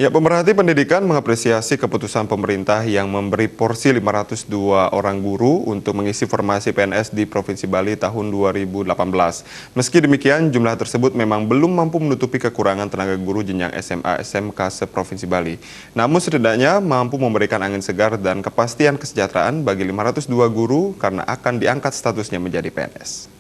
Ya, pemerhati pendidikan mengapresiasi keputusan pemerintah yang memberi porsi 502 orang guru untuk mengisi formasi PNS di Provinsi Bali tahun 2018. Meski demikian, jumlah tersebut memang belum mampu menutupi kekurangan tenaga guru jenjang SMA SMK se-Provinsi Bali. Namun setidaknya mampu memberikan angin segar dan kepastian kesejahteraan bagi 502 guru karena akan diangkat statusnya menjadi PNS.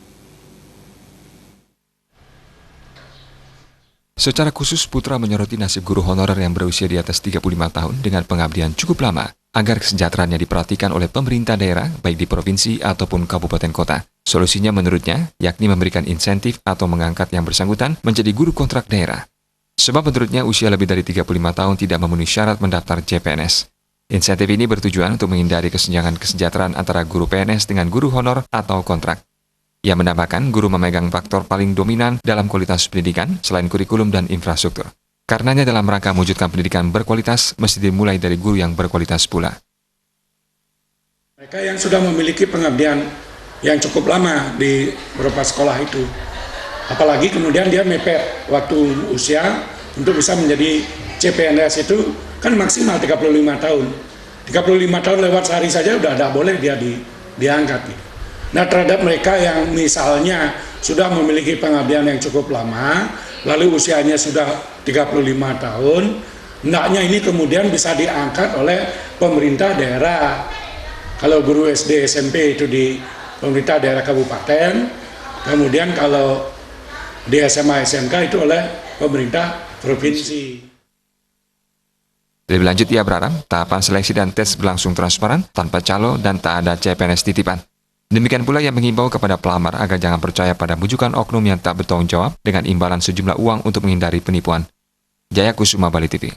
Secara khusus, Putra menyoroti nasib guru honorer yang berusia di atas 35 tahun dengan pengabdian cukup lama, agar kesejahteraannya diperhatikan oleh pemerintah daerah, baik di provinsi ataupun kabupaten kota. Solusinya menurutnya, yakni memberikan insentif atau mengangkat yang bersangkutan menjadi guru kontrak daerah. Sebab menurutnya usia lebih dari 35 tahun tidak memenuhi syarat mendaftar CPNS. Insentif ini bertujuan untuk menghindari kesenjangan kesejahteraan antara guru PNS dengan guru honor atau kontrak. Ia menambahkan guru memegang faktor paling dominan dalam kualitas pendidikan selain kurikulum dan infrastruktur. Karenanya dalam rangka mewujudkan pendidikan berkualitas, mesti dimulai dari guru yang berkualitas pula. Mereka yang sudah memiliki pengabdian yang cukup lama di beberapa sekolah itu, apalagi kemudian dia mepet waktu usia untuk bisa menjadi CPNS itu kan maksimal 35 tahun. 35 tahun lewat sehari saja udah tidak boleh dia diangkat. Nah, terhadap mereka yang misalnya sudah memiliki pengabdian yang cukup lama, lalu usianya sudah 35 tahun, hendaknya ini kemudian bisa diangkat oleh pemerintah daerah. Kalau guru SD, SMP itu di pemerintah daerah kabupaten, kemudian kalau di SMA, SMK itu oleh pemerintah provinsi. Lebih lanjut, ia berharap tahapan seleksi dan tes berlangsung transparan, tanpa calo dan tak ada CPNS titipan. Demikian pula yang mengimbau kepada pelamar agar jangan percaya pada bujukan oknum yang tak bertanggung jawab dengan imbalan sejumlah uang untuk menghindari penipuan. Jaya Kusuma, Bali TV.